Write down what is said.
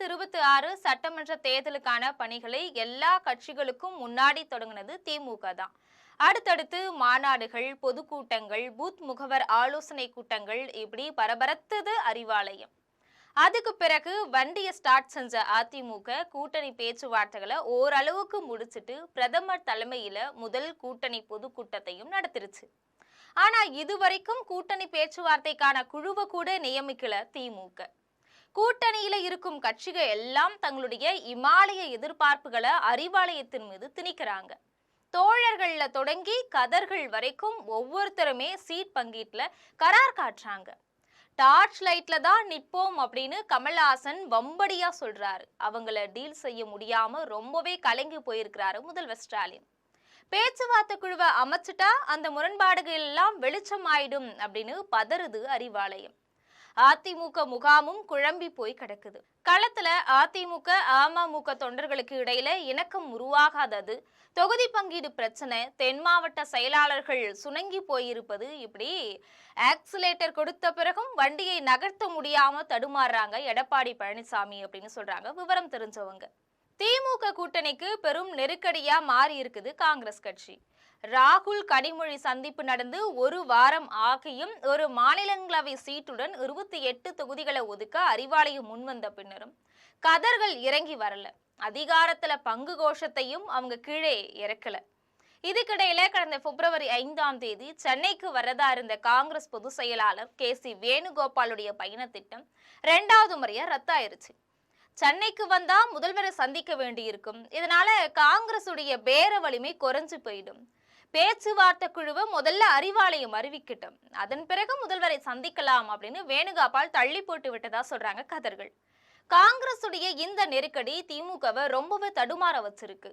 2026 சட்டமன்ற தேர்தலுக்கான பணிகளை எல்லா கட்சிகளுக்கும் முன்னாடி தொடங்கினது திமுக தான். அடுத்தடுத்து மாநாடுகள், பொதுக்கூட்டங்கள், பூத் முகவர் ஆலோசனை கூட்டங்கள் இப்படி பரபரத்தது அறிவாலயம். அதுக்கு பிறகு வண்டியை ஸ்டார்ட் செஞ்ச அதிமுக கூட்டணி பேச்சுவார்த்தைகளை ஓரளவுக்கு முடிச்சிட்டு பிரதமர் தலைமையில முதல் கூட்டணி பொதுக்கூட்டத்தையும் நடத்திருச்சு. ஆனா இதுவரைக்கும் கூட்டணி பேச்சுவார்த்தைக்கான குழுவை கூட நியமிக்கல திமுக. கூட்டணியில இருக்கும் கட்சிகள் எல்லாம் தங்களுடைய இமாலய எதிர்பார்ப்புகளை அறிவாலயத்தின் மீது திணிக்கிறாங்க. தோழர்கள்ல தொடங்கி கதர்கள் வரைக்கும் ஒவ்வொருத்தருமே சீட் பங்கீட்டுல கரார் காட்டுறாங்க. டார்ச் லைட்ல தான் நிற்போம் அப்படின்னு கமல்ஹாசன் வம்படியா சொல்றாரு. அவங்கள டீல் செய்ய முடியாம ரொம்பவே கலங்கி போயிருக்கிறாரு முதல்வர் ஸ்டாலின். பேச்சுவார்த்தை குழுவை அமைச்சிட்டா அந்த முரண்பாடுகள் எல்லாம் வெளிச்சம் ஆயிடும் அப்படின்னு பதறுது அறிவாலயம். அதிமுக முகாமும் குழம்பி போய் கிடக்குது. களத்துல அதிமுக அமமுக தொண்டர்களுக்கு இடையில இணக்கம் உருவாகாதது, தொகுதி பங்கீடு பிரச்சனை, தென் மாவட்ட செயலாளர்கள் சுணங்கி போயிருப்பது, இப்படி ஆக்சிலேட்டர் கொடுத்த பிறகும் வண்டியை நகர்த்த முடியாம தடுமாறுறாங்க எடப்பாடி பழனிசாமி அப்படின்னு சொல்றாங்க விவரம் தெரிஞ்சவங்க. திமுக கூட்டணிக்கு பெரும் நெருக்கடியா மாறி இருக்குது காங்கிரஸ் கட்சி. ராகுல் கனிமொழி சந்திப்பு நடந்து ஒரு வாரம் ஆகியும் ஒரு மாநிலங்களவை சீட்டுடன் 28 தொகுதிகளை ஒதுக்க அறிவாலயம் முன்வந்த பின்னரும் கதர்கள் இறங்கி வரல. அதிகாரத்துல பங்கு கோஷத்தையும் அவங்க கீழே இறக்கல. இதுக்கிடையில கடந்த பிப்ரவரி 5ஆம் தேதி சென்னைக்கு வரதா இருந்த காங்கிரஸ் பொதுச் செயலாளர் KC வேணுகோபாலுடைய பயண திட்டம் 2வது முறையா ரத்தாயிருச்சு. சென்னைக்கு வந்தா முதல்வரை சந்திக்க வேண்டியிருக்கும். இதனால காங்கிரஸ் உடைய பேர வலிமை குறைஞ்சு போயிடும். பேச்சுவார்த்தை குழுவை முதல்ல அறிவாலயம் அறிவிக்கட்டும், அதன் பிறகு முதல்வரை சந்திக்கலாம் அப்படின்னு வேணுகோபால் தள்ளி போட்டு விட்டதா சொல்றாங்க கதர்கள். காங்கிரஸ் உடைய இந்த நெருக்கடி திமுகவை ரொம்பவே தடுமாற வச்சிருக்கு.